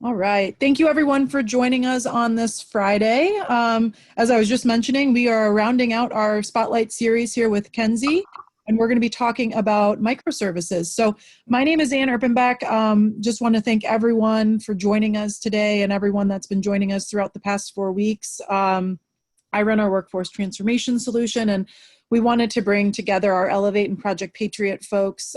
All right. Thank you, everyone, for joining us on this Friday. As I was just mentioning, we are rounding out our Spotlight series here with Kenzie, and we're going to be talking about microservices. So my name is Ann Erpenbeck. Just want to thank everyone for joining us today and everyone that's been joining us throughout the past 4 weeks. I run our workforce transformation solution, and we wanted to bring together our Elevate and Project Patriot folks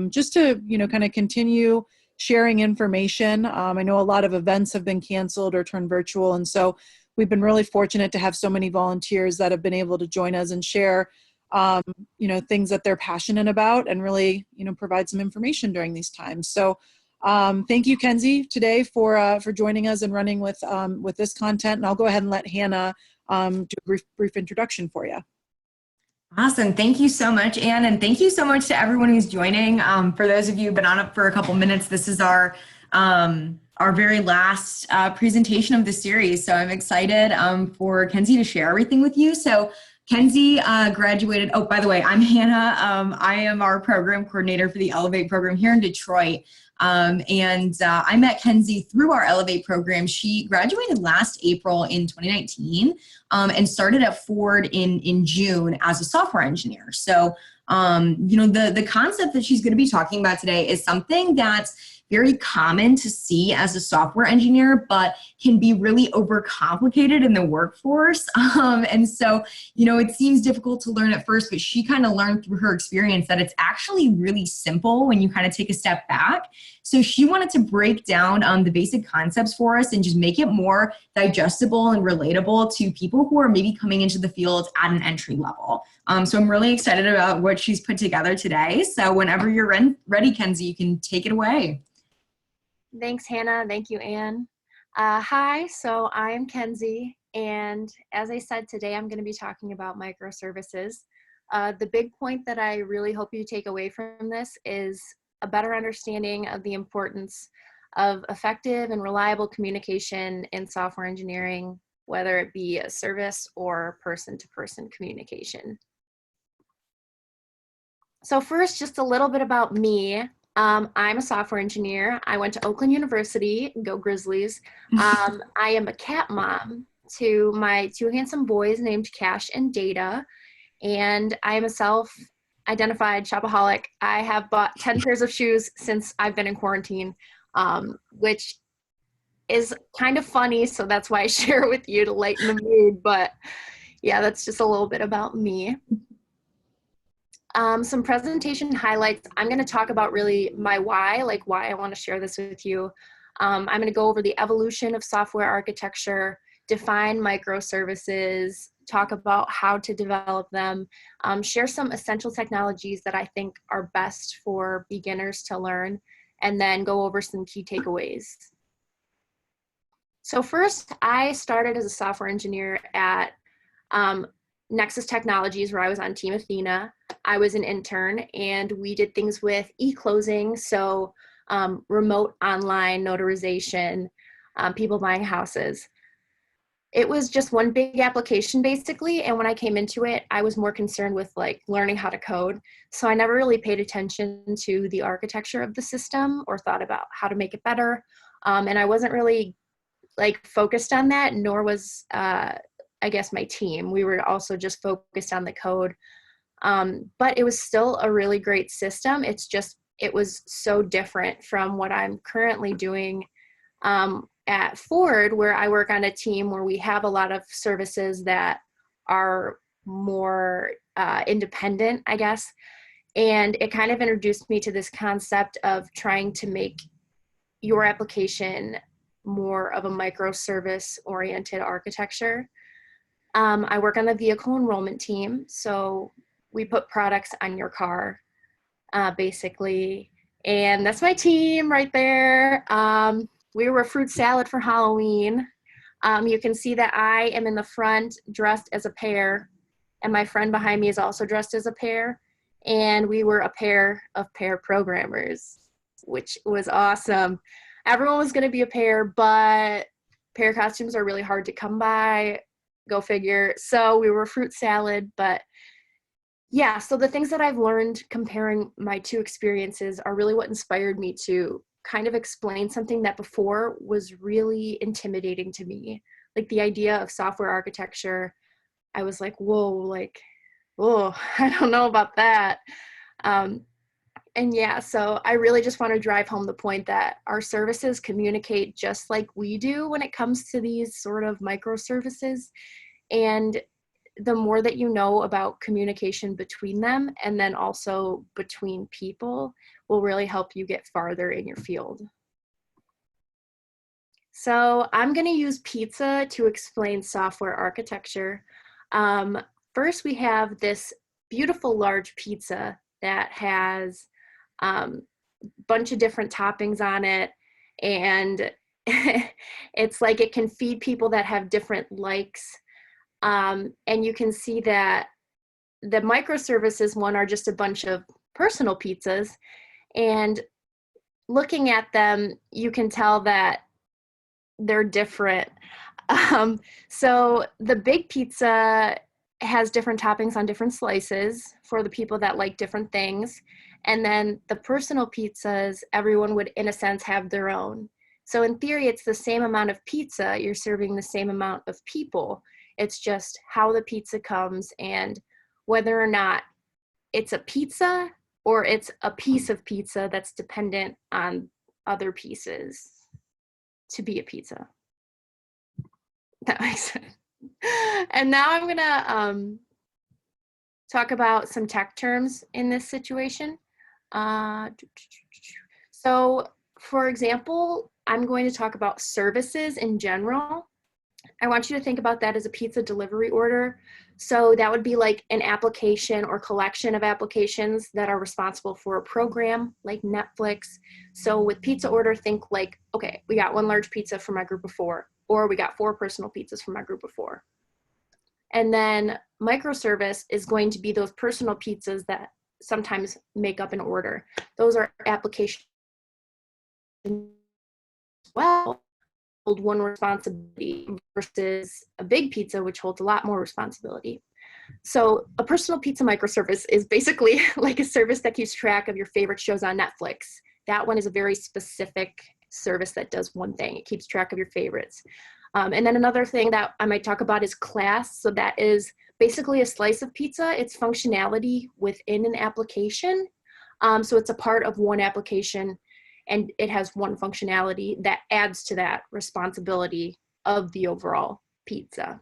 just to, kind of continue sharing information. I know a lot of events have been canceled or turned virtual, and so we've been really fortunate to have so many volunteers that have been able to join us and share, things that they're passionate about and really, provide some information during these times. So thank you, Kenzie, today for joining us and running with this content. And I'll go ahead and let Hannah do a brief introduction for you. Awesome. Thank you so much, Anne. And thank you so much to everyone who's joining. For those of you who've been on it for a couple minutes, this is our very last presentation of the series. So I'm excited for Kenzie to share everything with you. So Kenzie graduated. Oh, by the way, I'm Hannah. I am our program coordinator for the Elevate program here in Detroit. I met Kenzie through our Elevate program. She graduated last April in 2019 and started at Ford in June as a software engineer. So, the concept that she's going to be talking about today is something that's very common to see as a software engineer, but can be really overcomplicated in the workforce. It seems difficult to learn at first, but she kind of learned through her experience that it's actually really simple when you kind of take a step back. So she wanted to break down the basic concepts for us and just make it more digestible and relatable to people who are maybe coming into the field at an entry level. So I'm really excited about what she's put together today. So whenever you're ready, Kenzie, you can take it away. Thanks, Hannah. Thank you, Anne. Hi, so I'm Kenzie, and as I said, today I'm going to be talking about microservices. The big point that I really hope you take away from this is a better understanding of the importance of effective and reliable communication in software engineering, whether it be a service or person-to-person communication. So first, just a little bit about me. I'm a software engineer. I went to Oakland University, go Grizzlies. I am a cat mom to my two handsome boys named Cash and Data, and I am a self-identified shopaholic. I have bought 10 pairs of shoes since I've been in quarantine, which is kind of funny, so that's why I share it with you to lighten the mood, but yeah, that's just a little bit about me. Some presentation highlights. I'm going to talk about really my why, like why I want to share this with you. I'm going to go over the evolution of software architecture, define microservices, talk about how to develop them, share some essential technologies that I think are best for beginners to learn, and then go over some key takeaways. So first, I started as a software engineer at Nexus Technologies, where I was on Team Athena. I was an intern, and we did things with e-closing, so remote online notarization, people buying houses. It was just one big application, basically, and when I came into it, I was more concerned with learning how to code, so I never really paid attention to the architecture of the system or thought about how to make it better, and I wasn't really focused on that, nor was I guess my team. We were also just focused on the code. But it was still a really great system. It was so different from what I'm currently doing at Ford, where I work on a team where we have a lot of services that are more independent, I guess. And it kind of introduced me to this concept of trying to make your application more of a microservice-oriented architecture. I work on the vehicle enrollment team, so we put products on your car, basically, and that's my team right there. We were a fruit salad for Halloween. You can see that I am in the front dressed as a pear, and my friend behind me is also dressed as a pear, and we were a pair of pear programmers, which was awesome. Everyone was going to be a pear, but pear costumes are really hard to come by. Go figure. So we were fruit salad, but yeah, so the things that I've learned comparing my two experiences are really what inspired me to kind of explain something that before was really intimidating to me. Like the idea of software architecture, I was like, whoa, like, oh, I don't know about that. And yeah, so I really just want to drive home the point that our services communicate just like we do when it comes to these sort of microservices. And the more that you know about communication between them and then also between people will really help you get farther in your field. So I'm going to use pizza to explain software architecture. First, we have this beautiful large pizza that has a bunch of different toppings on it, and it's like it can feed people that have different likes. And you can see that the microservices one are just a bunch of personal pizzas, and looking at them, you can tell that they're different. So the big pizza has different toppings on different slices for the people that like different things. And then the personal pizzas, everyone would, in a sense, have their own. So in theory, it's the same amount of pizza. You're serving the same amount of people. It's just how the pizza comes and whether or not it's a pizza or it's a piece of pizza that's dependent on other pieces to be a pizza. That makes sense. And now I'm gonna talk about some tech terms in this situation. So for example, I'm going to talk about services in general. I want you to think about that as a pizza delivery order. So that would be like an application or collection of applications that are responsible for a program like Netflix. So with pizza order, think like, okay, we got one large pizza for my group of 4, or we got 4 personal pizzas for my group of 4. And then microservice is going to be those personal pizzas that sometimes make up an order. Those are applications well hold one responsibility versus a big pizza, which holds a lot more responsibility. So a personal pizza microservice is basically like a service that keeps track of your favorite shows on Netflix. That one is a very specific service that does one thing. It keeps track of your favorites. And then another thing that I might talk about is class. So that is basically a slice of pizza. It's functionality within an application. So it's a part of one application and it has one functionality that adds to that responsibility of the overall pizza.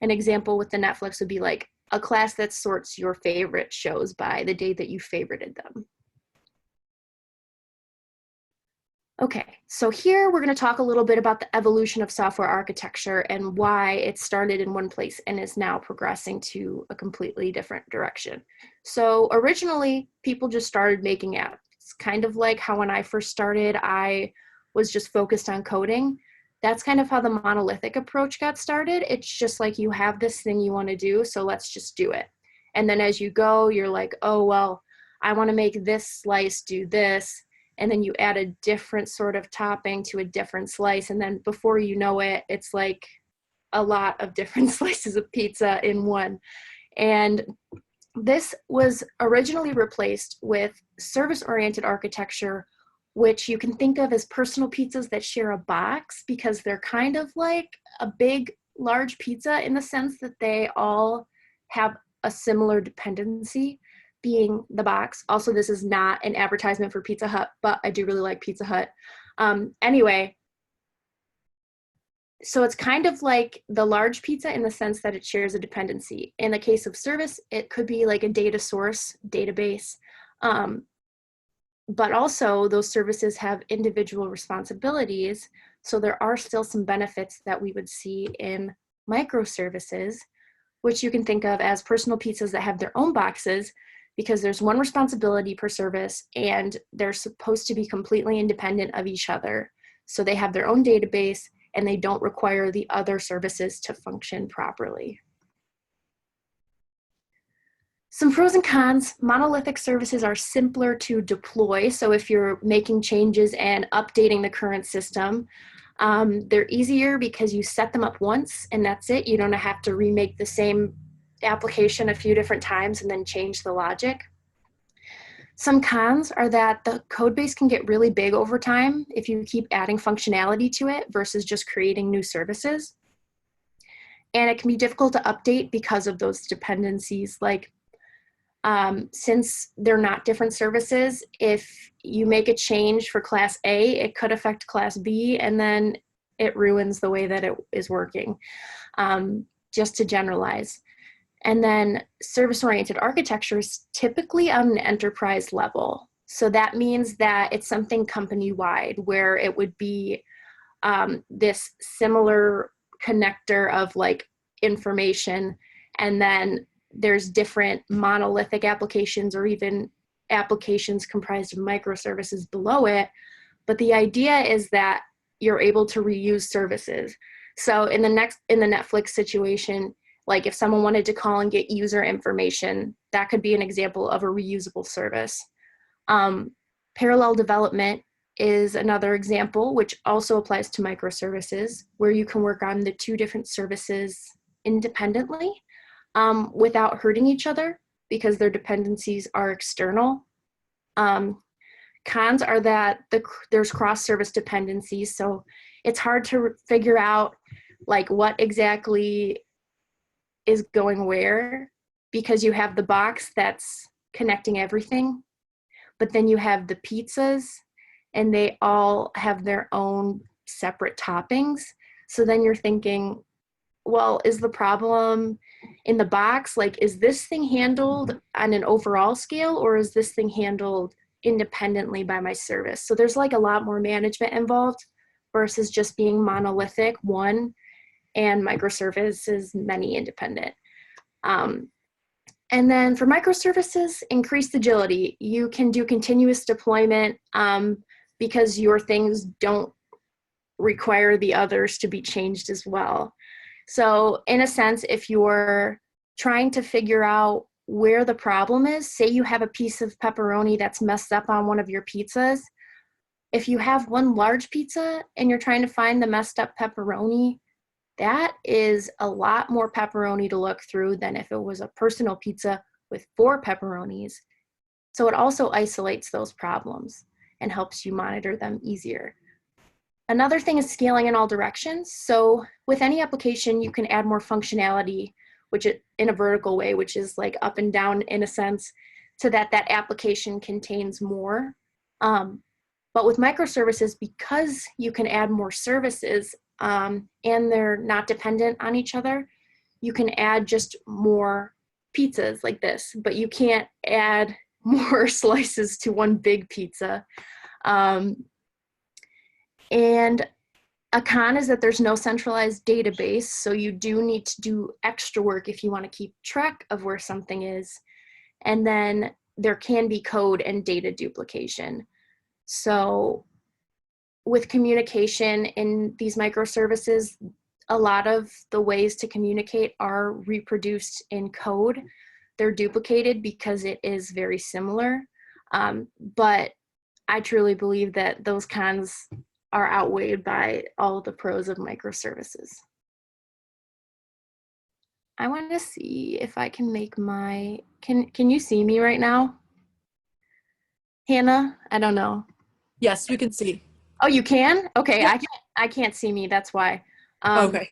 An example with the Netflix would be like a class that sorts your favorite shows by the day that you favorited them. Okay, so here we're going to talk a little bit about the evolution of software architecture and why it started in one place and is now progressing to a completely different direction. So originally, people just started making apps. It's kind of like how when I first started, I was just focused on coding. That's kind of how the monolithic approach got started. It's just like you have this thing you want to do, so let's just do it. And then as you go, you're like, oh, well, I want to make this slice do this. And then you add a different sort of topping to a different slice. And then before you know it, it's like a lot of different slices of pizza in one. And this was originally replaced with service-oriented architecture, which you can think of as personal pizzas that share a box because they're kind of like a big, large pizza in the sense that they all have a similar dependency, being the box. Also, this is not an advertisement for Pizza Hut, but I do really like Pizza Hut. Anyway, so it's kind of like the large pizza in the sense that it shares a dependency. In the case of service, it could be like a data source, database, but also those services have individual responsibilities. So there are still some benefits that we would see in microservices, which you can think of as personal pizzas that have their own boxes because there's one responsibility per service and they're supposed to be completely independent of each other. So they have their own database and they don't require the other services to function properly. Some pros and cons. Monolithic services are simpler to deploy. So if you're making changes and updating the current system, they're easier because you set them up once and that's it. You don't have to remake the same application a few different times and then change the logic. Some cons are that the code base can get really big over time if you keep adding functionality to it versus just creating new services. And it can be difficult to update because of those dependencies. Like, since they're not different services, if you make a change for class A, it could affect class B, and then it ruins the way that it is working, just to generalize. And then service-oriented architecture is typically on an enterprise level. So that means that it's something company-wide, where it would be this similar connector of like information, and then there's different monolithic applications or even applications comprised of microservices below it. But the idea is that you're able to reuse services. So in the Netflix situation, like if someone wanted to call and get user information, that could be an example of a reusable service. Parallel development is another example, which also applies to microservices, where you can work on the two different services independently without hurting each other because their dependencies are external. Cons are that there's cross-service dependencies, so it's hard to figure out like what exactly is going where, because you have the box that's connecting everything, but then you have the pizzas and they all have their own separate toppings. So then you're thinking, well, is the problem in the box? Like, is this thing handled on an overall scale, or is this thing handled independently by my service? So there's like a lot more management involved versus just being monolithic, one, and microservices, many independent. And then for microservices, increased agility. You can do continuous deployment because your things don't require the others to be changed as well. So in a sense, if you're trying to figure out where the problem is, say you have a piece of pepperoni that's messed up on one of your pizzas, if you have one large pizza and you're trying to find the messed up pepperoni, that is a lot more pepperoni to look through than if it was a personal pizza with 4 pepperonis. So it also isolates those problems and helps you monitor them easier. Another thing is scaling in all directions. So with any application, you can add more functionality, which in a vertical way, which is like up and down in a sense, so that that application contains more. But with microservices, because you can add more services and they're not dependent on each other, you can add just more pizzas like this, but you can't add more slices to one big pizza. And a con is that there's no centralized database, so you do need to do extra work if you want to keep track of where something is. And then there can be code and data duplication. So with communication in these microservices, a lot of the ways to communicate are reproduced in code. They're duplicated because it is very similar. But I truly believe that those cons are outweighed by all the pros of microservices. I want to see if I can make my, can you see me right now? Hannah, I don't know. Yes, we can see. Oh, you can? Okay, Yeah. I can't see me, that's why. Okay.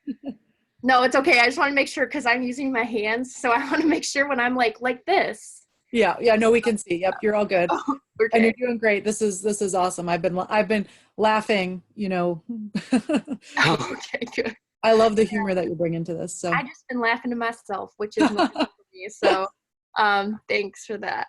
No, it's okay. I just want to make sure because I'm using my hands. So I want to make sure when I'm like this. Yeah, no, we can see. Yep, you're all good. Oh, And okay. you're doing great. This is awesome. I've been laughing, you know. Okay, good. I love the humor that you bring into this. So I just been laughing to myself, which is normal for me. So thanks for that.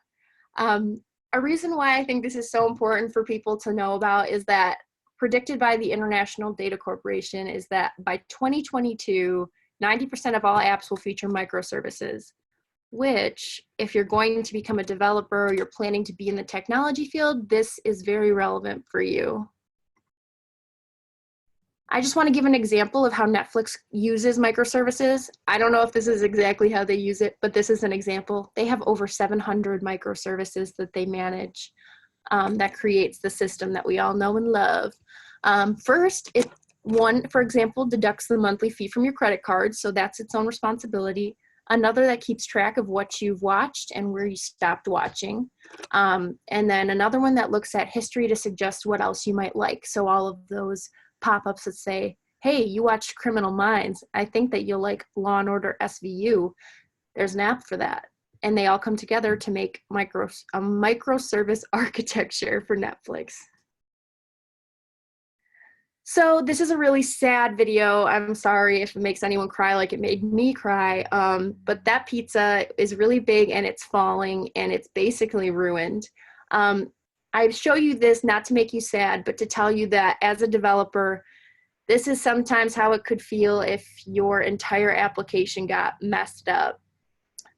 A reason why I think this is so important for people to know about is that predicted by the International Data Corporation is that by 2022, 90% of all apps will feature microservices, which if you're going to become a developer or you're planning to be in the technology field, this is very relevant for you. I just want to give an example of how Netflix uses microservices. I don't know if this is exactly how they use it, but this is an example. They have over 700 microservices that they manage that creates the system that we all know and love. First, one, for example, deducts the monthly fee from your credit card, so that's its own responsibility. another that keeps track of what you've watched and where you stopped watching, and then another one that looks at history to suggest what else you might like. So all of those pop-ups that say, hey, you watched Criminal Minds, I think that you'll like Law and Order SVU. There's an app for that. And they all come together to make a microservice architecture for Netflix. So this is a really sad video. I'm sorry if it makes anyone cry like it made me cry, but that pizza is really big and it's falling and it's basically ruined. I show you this not to make you sad, but to tell you that as a developer, this is sometimes how it could feel if your entire application got messed up.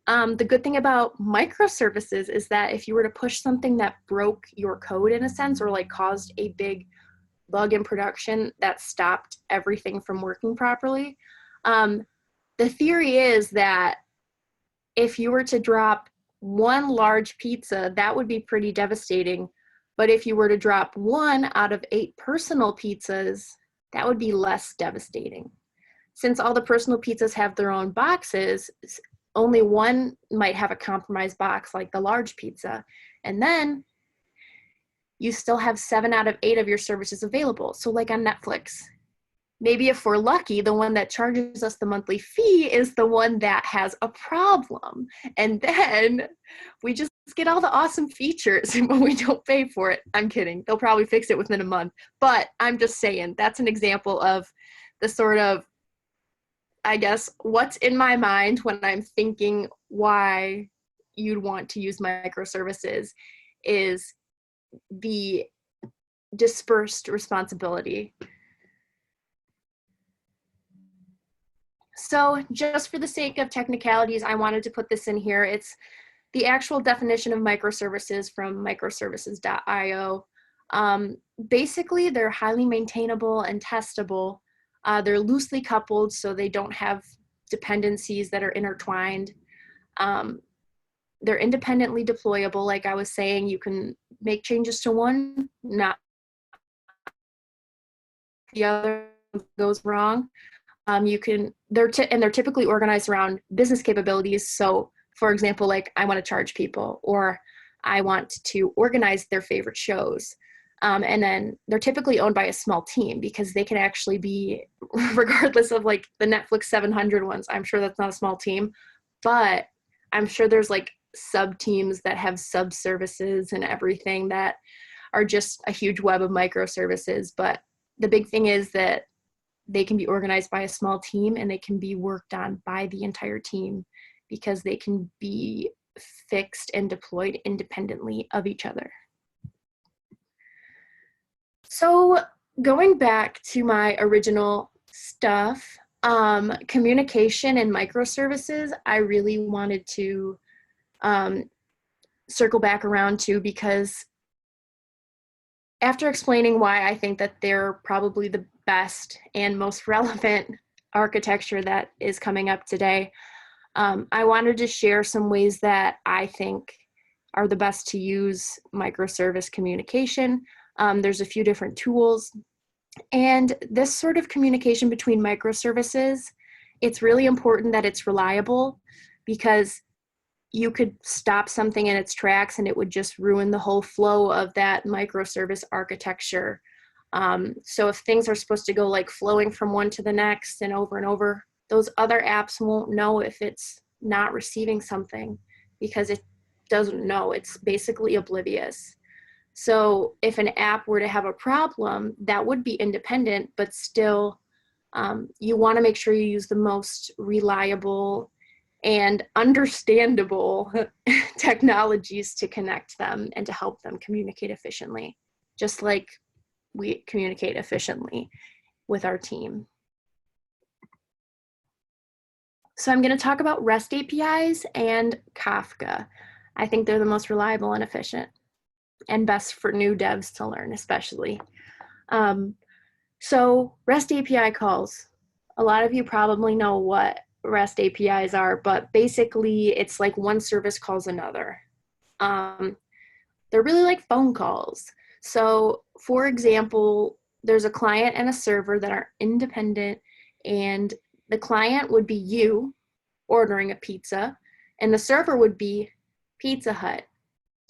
The good thing about microservices is that if you were to push something that broke your code in a sense, or like caused a big bug in production that stopped everything from working properly, the theory is that if you were to drop one large pizza, that would be pretty devastating. But if you were to drop 1 out of 8 personal pizzas, that would be less devastating. Since all the personal pizzas have their own boxes, only one might have a compromised box like the large pizza. And then you still have 7 out of 8 of your services available. So like on Netflix, maybe if we're lucky, the one that charges us the monthly fee is the one that has a problem. And then we just get all the awesome features when we don't pay for it. I'm kidding. They'll probably fix it within a month. But I'm just saying, that's an example of the sort of, I guess, what's in my mind when I'm thinking why you'd want to use microservices is the dispersed responsibility. So just for the sake of technicalities, I wanted to put this in here. It's the actual definition of microservices from microservices.io. Basically, they're highly maintainable and testable. They're loosely coupled, so they don't have dependencies that are intertwined. They're independently deployable. Like I was saying, you can make changes to one, not the other goes wrong. They're typically organized around business capabilities. So for example, like I want to charge people, or I want to organize their favorite shows. And then they're typically owned by a small team because they can actually be, regardless of like the Netflix 700 ones, I'm sure that's not a small team, but I'm sure there's like sub teams that have sub services and everything that are just a huge web of microservices. But the big thing is that they can be organized by a small team and they can be worked on by the entire team because they can be fixed and deployed independently of each other. So going back to my original stuff, communication and microservices, I really wanted to circle back around to, because after explaining why I think that they're probably the best and most relevant architecture that is coming up today, I wanted to share some ways that I think are the best to use microservice communication. There's a few different tools. And this sort of communication between microservices, it's really important that it's reliable, because you could stop something in its tracks and it would just ruin the whole flow of that microservice architecture. So if things are supposed to go like flowing from one to the next and over, those other apps won't know if it's not receiving something because it doesn't know. It's basically oblivious. So if an app were to have a problem, that would be independent, but still you want to make sure you use the most reliable and understandable technologies to connect them and to help them communicate efficiently, just like we communicate efficiently with our team. So I'm going to talk about REST APIs and Kafka. I think they're the most reliable and efficient, and best for new devs to learn, especially. So REST API calls. A lot of you probably know what REST APIs are, but basically it's like one service calls another. They're really like phone calls. So for example, there's a client and a server that are independent, and the client would be you, ordering a pizza, and the server would be Pizza Hut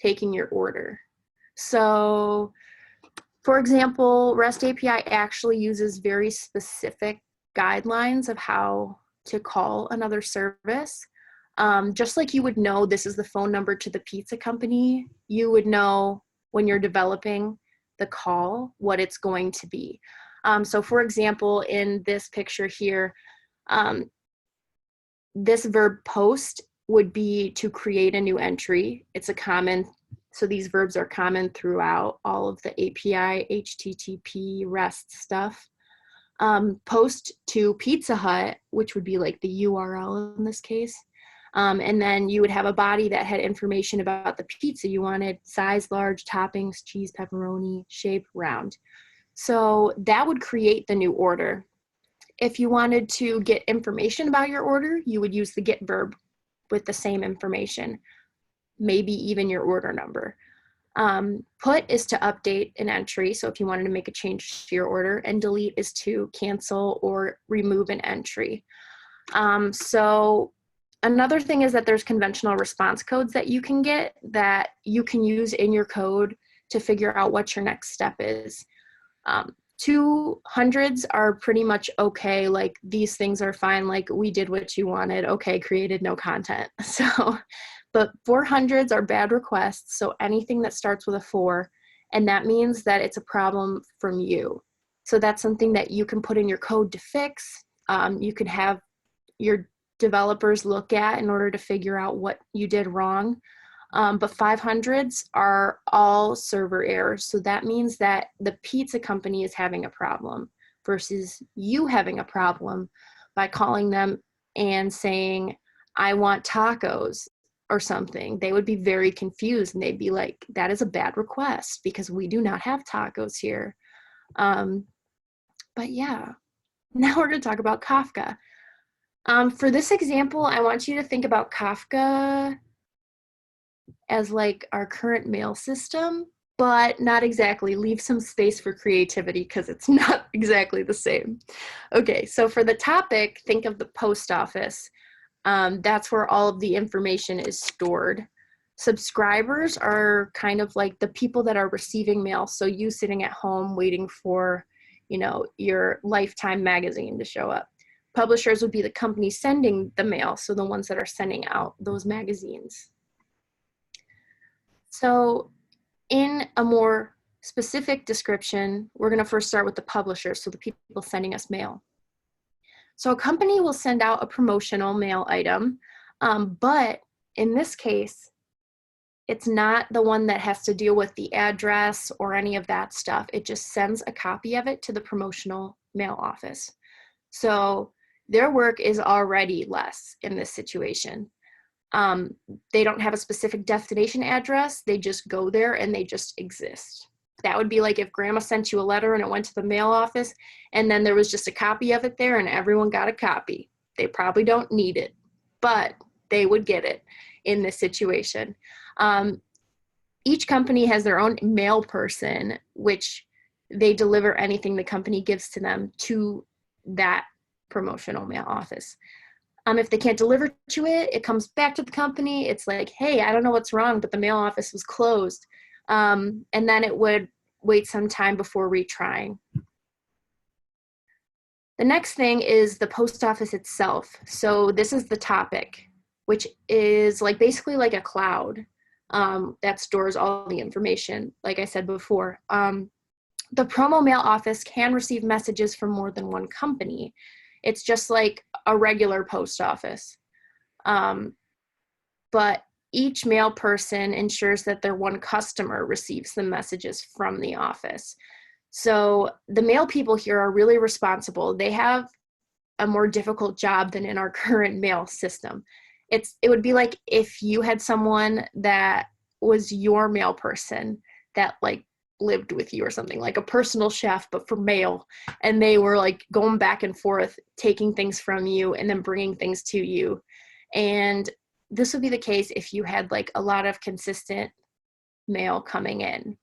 taking your order. So, for example, REST API actually uses very specific guidelines of how to call another service. Just like you would know this is the phone number to the pizza company, you would know when you're developing the call what it's going to be. So for example, in this picture here, this verb post would be to create a new entry. It's a common, so these verbs are common throughout all of the API, HTTP, REST stuff. Post to Pizza Hut, which would be like the URL in this case. And then you would have a body that had information about the pizza you wanted: size, large, toppings, cheese, pepperoni, shape, round. So that would create the new order. If you wanted to get information about your order, you would use the get verb with the same information, maybe even your order number. Put is to update an entry, so if you wanted to make a change to your order, and delete is to cancel or remove an entry. So another thing is that there's conventional response codes that you can get that you can use in your code to figure out what your next step is. 200s are pretty much okay, like these things are fine, like we did what you wanted, okay, created no content. So, but 400s are bad requests, so anything that starts with a 4, and that means that it's a problem from you. So that's something that you can put in your code to fix. You can have your developers look at in order to figure out what you did wrong. But 500s are all server errors. So that means that the pizza company is having a problem versus you having a problem by calling them and saying, I want tacos or something. They would be very confused and they'd be like, that is a bad request because we do not have tacos here. But yeah, now we're going to talk about Kafka. For this example, I want you to think about Kafka as like our current mail system, but not exactly. Leave some space for creativity because it's not exactly the same. Okay, so for the topic, think of the post office. That's where all of the information is stored. Subscribers are kind of like the people that are receiving mail. So you sitting at home waiting for, you know, your Lifetime magazine to show up. Publishers would be the company sending the mail, so the ones that are sending out those magazines. So in a more specific description, we're going to first start with the publisher, so the people sending us mail. So a company will send out a promotional mail item, but in this case, it's not the one that has to deal with the address or any of that stuff. It just sends a copy of it to the promotional mail office. So their work is already less in this situation. They don't have a specific destination address. They just go there and they just exist. That would be like if grandma sent you a letter and it went to the mail office and then there was just a copy of it there and everyone got a copy. They probably don't need it, but they would get it in this situation. Each company has their own mail person, which they deliver anything the company gives to them to that promotional mail office. If they can't deliver to it, it comes back to the company. It's like, hey, I don't know what's wrong, but the mail office was closed. And then it would wait some time before retrying. The next thing is the post office itself. So this is the topic, which is like basically like a cloud that stores all the information, like I said before. The promo mail office can receive messages from more than one company. It's just like a regular post office. But each mail person ensures that their one customer receives the messages from the office. So the mail people here are really responsible. They have a more difficult job than in our current mail system. It would be like if you had someone that was your mail person that like lived with you or something, like a personal chef, but for mail. And they were like going back and forth, taking things from you and then bringing things to you. And this would be the case if you had like a lot of consistent mail coming in.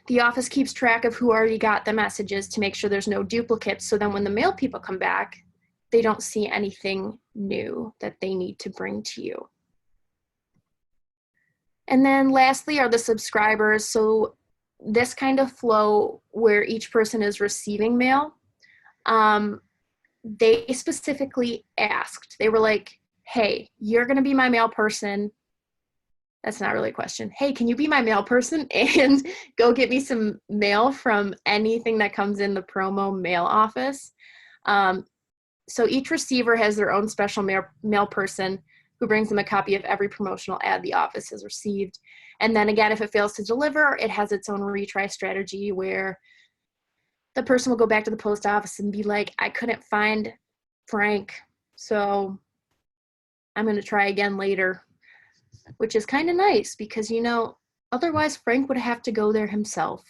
The office keeps track of who already got the messages to make sure there's no duplicates. So then when the mail people come back, they don't see anything new that they need to bring to you. And then lastly are the subscribers. So this kind of flow where each person is receiving mail, they specifically asked, they were like, hey, you're going to be my mail person. That's not really a question. Hey, can you be my mail person and go get me some mail from anything that comes in the promo mail office? So each receiver has their own special mail person who brings them a copy of every promotional ad the office has received. And then again, if it fails to deliver, it has its own retry strategy where the person will go back to the post office and be like, I couldn't find Frank, so I'm going to try again later, which is kind of nice because, you know, otherwise Frank would have to go there himself.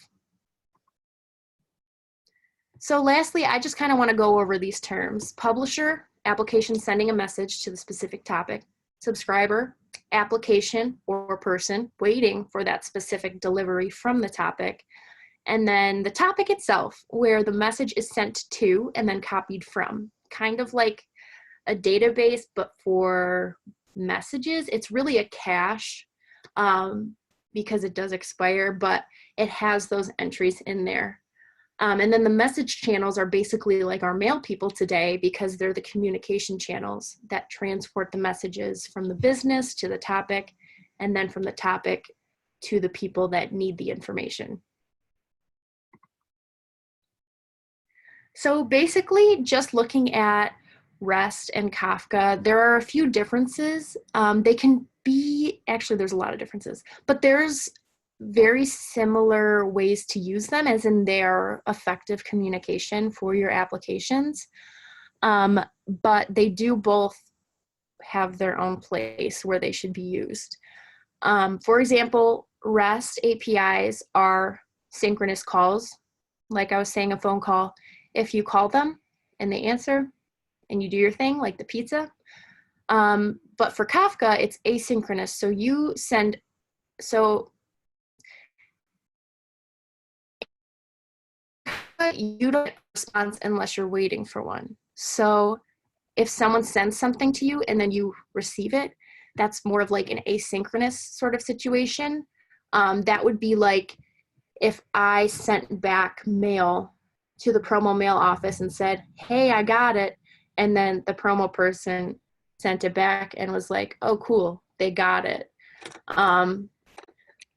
So lastly, I just kind of want to go over these terms. Publisher, application sending a message to the specific topic. Subscriber, application or person waiting for that specific delivery from the topic. And then the topic itself, where the message is sent to and then copied from. Kind of like a database, but for messages. It's really a cache because it does expire, but it has those entries in there. And then the message channels are basically like our mail people today because they're the communication channels that transport the messages from the business to the topic, and then from the topic to the people that need the information. So basically, just looking at REST and Kafka, there are a few differences. They can be, actually there's a lot of differences, but there's very similar ways to use them, as in their effective communication for your applications. But they do both have their own place where they should be used. For example, REST APIs are synchronous calls. Like I was saying, a phone call, if you call them and they answer and you do your thing, like the pizza. But for Kafka, it's asynchronous. So you send, you don't get a response unless you're waiting for one. So if someone sends something to you and then you receive it, that's more of like an asynchronous sort of situation. That would be like if I sent back mail to the promo mail office and said, hey, I got it. And then the promo person sent it back and was like, oh, cool, they got it.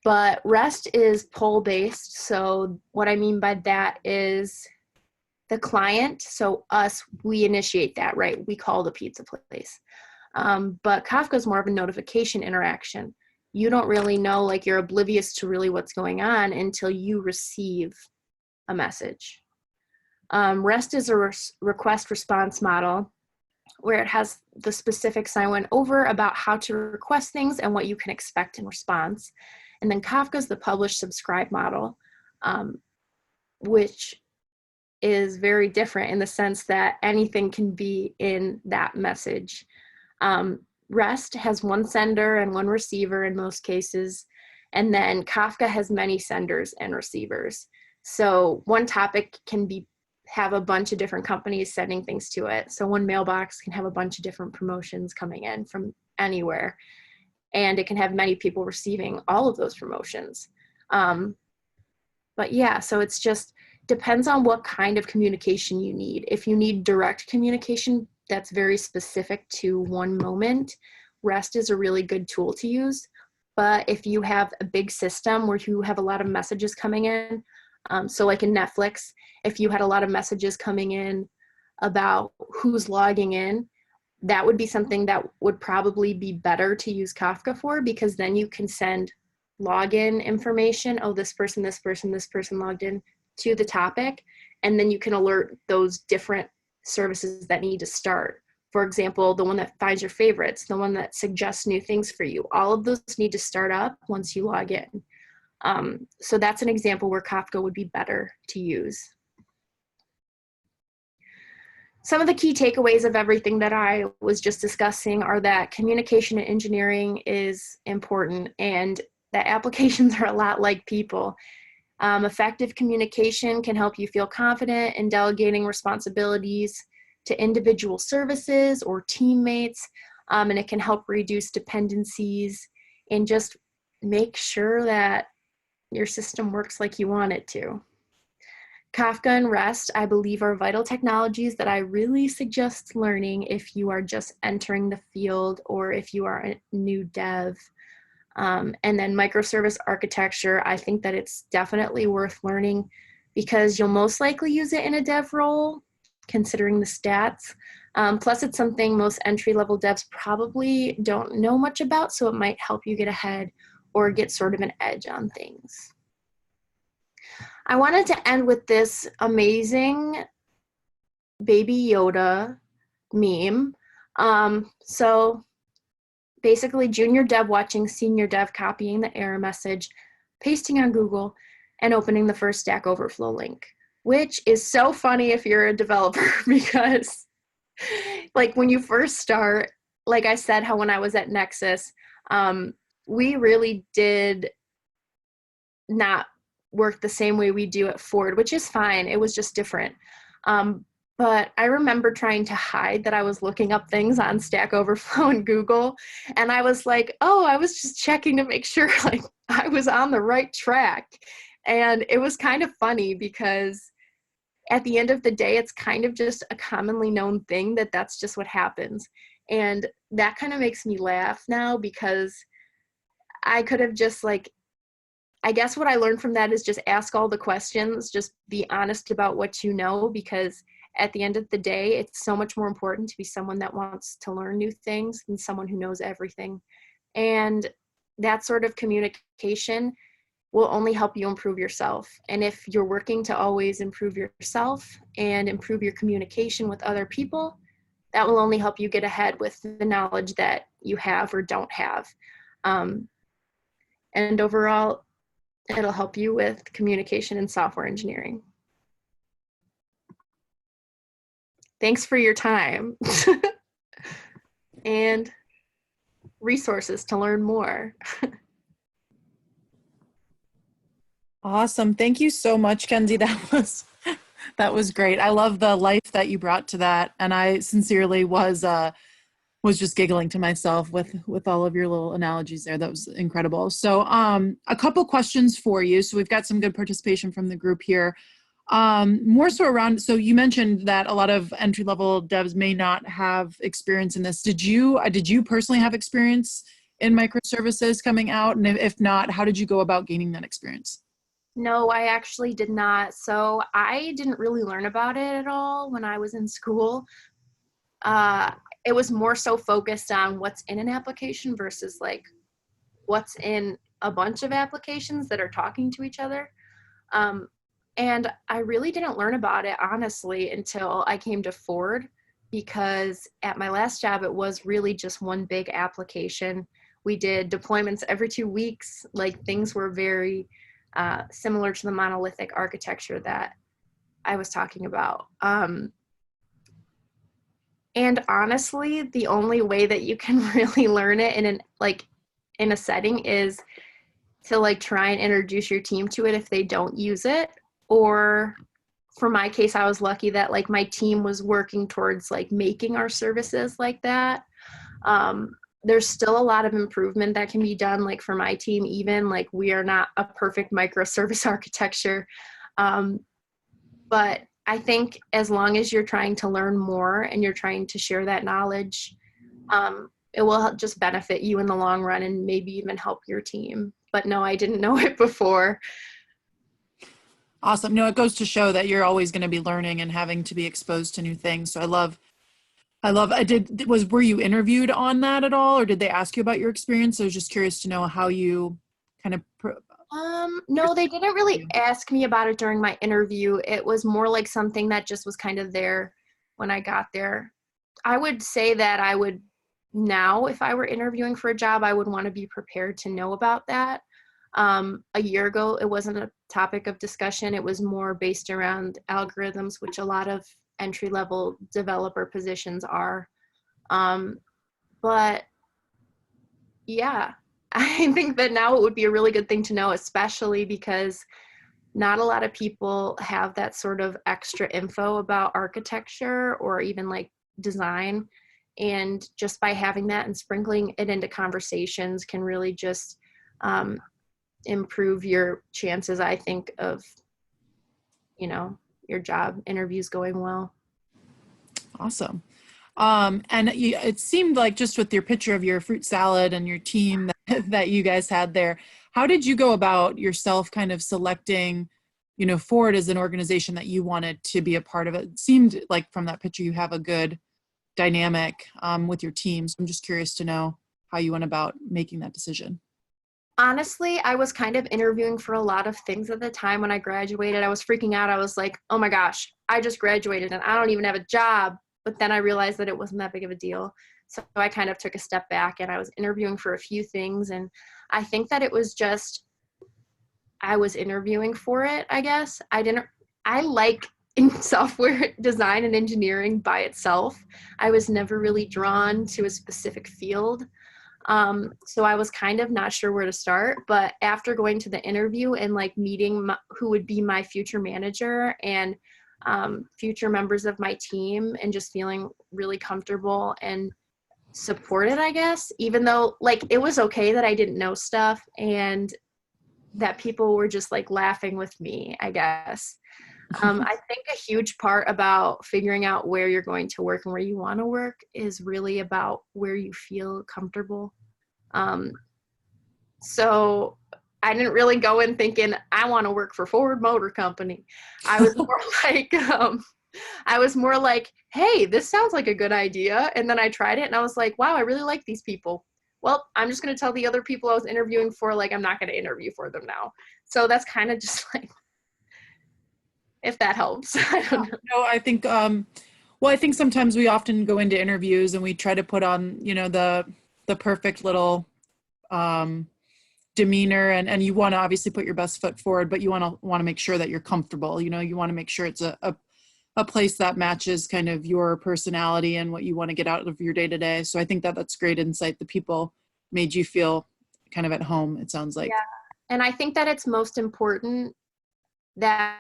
But REST is pull-based. So what I mean by that is the client, so us, we initiate that, right? We call the pizza place. But Kafka is more of a notification interaction. You don't really know, like you're oblivious to really what's going on until you receive a message. REST is a request response model where it has the specifics I went over about how to request things and what you can expect in response. And then Kafka is the publish subscribe model, which is very different in the sense that anything can be in that message. REST has one sender and one receiver in most cases, and then Kafka has many senders and receivers. So one topic can have a bunch of different companies sending things to it. So one mailbox can have a bunch of different promotions coming in from anywhere, and it can have many people receiving all of those promotions. But yeah, so it's just depends on what kind of communication you need. If you need direct communication that's very specific to one moment, REST is a really good tool to use. But if you have a big system where you have a lot of messages coming in, so like in Netflix, if you had a lot of messages coming in about who's logging in, that would be something that would probably be better to use Kafka for, because then you can send login information. Oh, this person logged in to the topic. And then you can alert those different services that need to start. For example, the one that finds your favorites, the one that suggests new things for you. All of those need to start up once you log in. So that's an example where Kafka would be better to use. Some of the key takeaways of everything that I was just discussing are that communication and engineering is important, and that applications are a lot like people. Effective communication can help you feel confident in delegating responsibilities. to individual services or teammates, and it can help reduce dependencies and just make sure that your system works like you want it to. Kafka and REST, I believe, are vital technologies that I really suggest learning if you are just entering the field or if you are a new dev. And then microservice architecture, I think that it's definitely worth learning because you'll most likely use it in a dev role, considering the stats. Plus, it's something most entry-level devs probably don't know much about, so it might help you get ahead or get sort of an edge on things. I wanted to end with this amazing Baby Yoda meme. So basically, junior dev watching senior dev copying the error message, pasting on Google, and opening the first Stack Overflow link, which is so funny if you're a developer because like when you first start, like I said, how when I was at Nexus, we really did not work the same way we do at Ford, which is fine. It was just different. But I remember trying to hide that I was looking up things on Stack Overflow and Google. And I was like, oh, I was just checking to make sure like I was on the right track. And it was kind of funny because at the end of the day, it's kind of just a commonly known thing that that's just what happens. And that kind of makes me laugh now because I could have just like, I guess what I learned from that is just ask all the questions, just be honest about what you know, because at the end of the day, it's so much more important to be someone that wants to learn new things than someone who knows everything. And that sort of communication will only help you improve yourself. And if you're working to always improve yourself and improve your communication with other people, that will only help you get ahead with the knowledge that you have or don't have. And overall, it'll help you with communication and software engineering. Thanks for your time and resources to learn more. Awesome. Thank you so much, Kenzie. That was great. I love the life that you brought to that. And I sincerely was just giggling to myself with all of your little analogies there. That was incredible. So a couple questions for you. So we've got some good participation from the group here. More so around, so you mentioned that a lot of entry-level devs may not have experience in this. Did you personally have experience in microservices coming out? And if not, how did you go about gaining that experience? No, I actually did not. So I didn't really learn about it at all when I was in school. It was more so focused on what's in an application versus like what's in a bunch of applications that are talking to each other. And I really didn't learn about it, honestly, until I came to Ford, because at my last job, it was really just one big application. We did deployments every 2 weeks. Like things were very similar to the monolithic architecture that I was talking about. And honestly, the only way that you can really learn it in a setting is to like try and introduce your team to it if they don't use it. Or for my case, I was lucky that like my team was working towards like making our services like that. There's still a lot of improvement that can be done. Like for my team, even like we are not a perfect microservice architecture. But I think as long as you're trying to learn more and you're trying to share that knowledge, it will just benefit you in the long run and maybe even help your team. But no, I didn't know it before. Awesome. No, it goes to show that you're always going to be learning and having to be exposed to new things. So were you interviewed on that at all, or did they ask you about your experience? I was just curious to know how you kind of. No, they didn't really ask me about it during my interview. It was more like something that just was kind of there when I got there. I would say that I would now, if I were interviewing for a job, I would want to be prepared to know about that. A year ago, it wasn't a topic of discussion. It was more based around algorithms, which a lot of entry-level developer positions are. But yeah, I think that now it would be a really good thing to know, especially because not a lot of people have that sort of extra info about architecture or even like design. And just by having that and sprinkling it into conversations can really just improve your chances, I think, of, you know, your job interviews going well. Awesome. And it seemed like just with your picture of your fruit salad and your team that you guys had there, how did you go about yourself kind of selecting, you know, Ford as an organization that you wanted to be a part of? It seemed like from that picture you have a good dynamic with your team. So I'm just curious to know how you went about making that decision. Honestly, I was kind of interviewing for a lot of things at the time when I graduated. I was freaking out. I was like, oh my gosh, I just graduated and I don't even have a job. But then I realized that it wasn't that big of a deal. So I kind of took a step back and I was interviewing for a few things. And I think that it was just, I was interviewing for it, I guess. I like in software design and engineering by itself. I was never really drawn to a specific field. So I was kind of not sure where to start, but after going to the interview and like meeting who would be my future manager and future members of my team and just feeling really comfortable and supported, I guess, even though like it was okay that I didn't know stuff and that people were just like laughing with me, I guess. I think a huge part about figuring out where you're going to work and where you want to work is really about where you feel comfortable. So I didn't really go in thinking I want to work for Ford Motor Company. I was more like, hey, this sounds like a good idea. And then I tried it and I was like, wow, I really like these people. Well, I'm just going to tell the other people I was interviewing for, like, I'm not going to interview for them now. So that's kind of just like, if that helps. I don't know. No, I think, well, I think sometimes we often go into interviews and we try to put on, you know, the perfect little demeanor and you want to obviously put your best foot forward, but you want to make sure that you're comfortable. You know, you want to make sure it's a place that matches kind of your personality and what you want to get out of your day to day. So I think that that's great insight. The people made you feel kind of at home, it sounds like. Yeah. And I think that it's most important that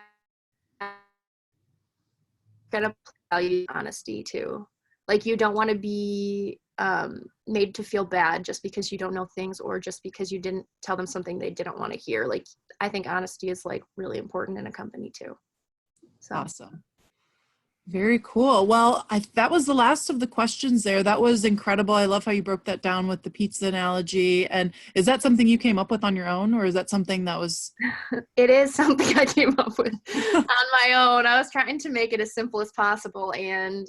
kind of value honesty too. Like you don't want to be made to feel bad just because you don't know things or just because you didn't tell them something they didn't want to hear. Like I think honesty is like really important in a company too. So. Awesome. Very cool. Well, that was the last of the questions there. That was incredible. I love how you broke that down with the pizza analogy. And is that something you came up with on your own, or is that something that was? It is something I came up with on my own. I was trying to make it as simple as possible. And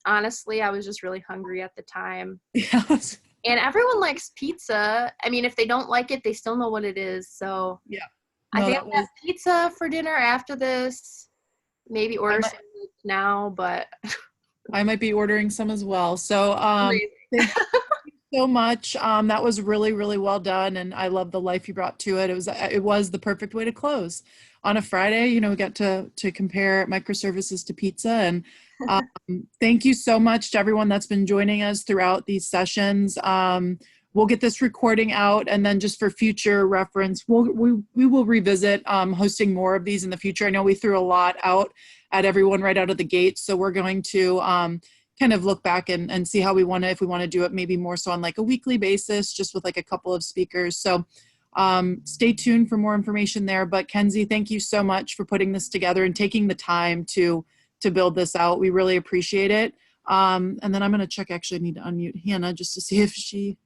honestly, I was just really hungry at the time. Yes. And everyone likes pizza. I mean, if they don't like it, they still know what it is. So Yeah. No, I think I'm gonna have pizza for dinner after this. Maybe order some now, but I might be ordering some as well. So thank you so much. That was really, really well done. And I love the life you brought to it. It was the perfect way to close on a Friday. You know, we got to compare microservices to pizza. And thank you so much to everyone that's been joining us throughout these sessions. We'll get this recording out, and then just for future reference, we will revisit hosting more of these in the future. I know we threw a lot out at everyone right out of the gate, so we're going to kind of look back and see how if we want to do it maybe more so on like a weekly basis, just with like a couple of speakers. So stay tuned for more information there. But Kenzie, thank you so much for putting this together and taking the time to build this out. We really appreciate it. And then I'm going to check. Actually, I need to unmute Hannah just to see if she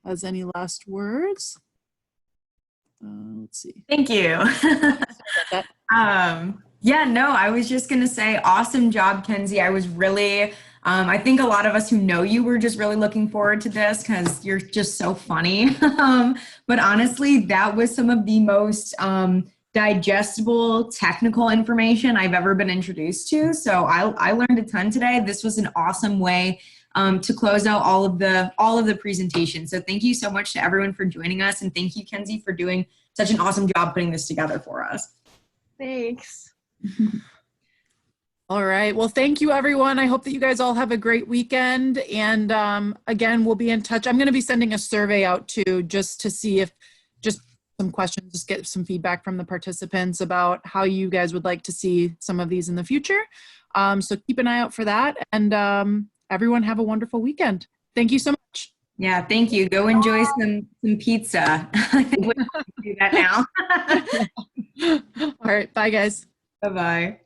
has any last words. Let's see. Thank you. Yeah, no, I was just going to say, awesome job, Kenzie. I was really, I think a lot of us who know you were just really looking forward to this because you're just so funny. But honestly, that was some of the most digestible technical information I've ever been introduced to. So I learned a ton today. This was an awesome way to close out all of the presentation. So thank you so much to everyone for joining us. And thank you, Kenzie, for doing such an awesome job putting this together for us. Thanks. All right. Well, thank you, everyone. I hope that you guys all have a great weekend. And again, we'll be in touch. I'm going to be sending a survey out too, just to see if, just some questions, just get some feedback from the participants about how you guys would like to see some of these in the future. So keep an eye out for that, and everyone have a wonderful weekend. Thank you so much. Yeah, thank you. Go enjoy some pizza. Do that now. All right, bye guys. Bye-bye.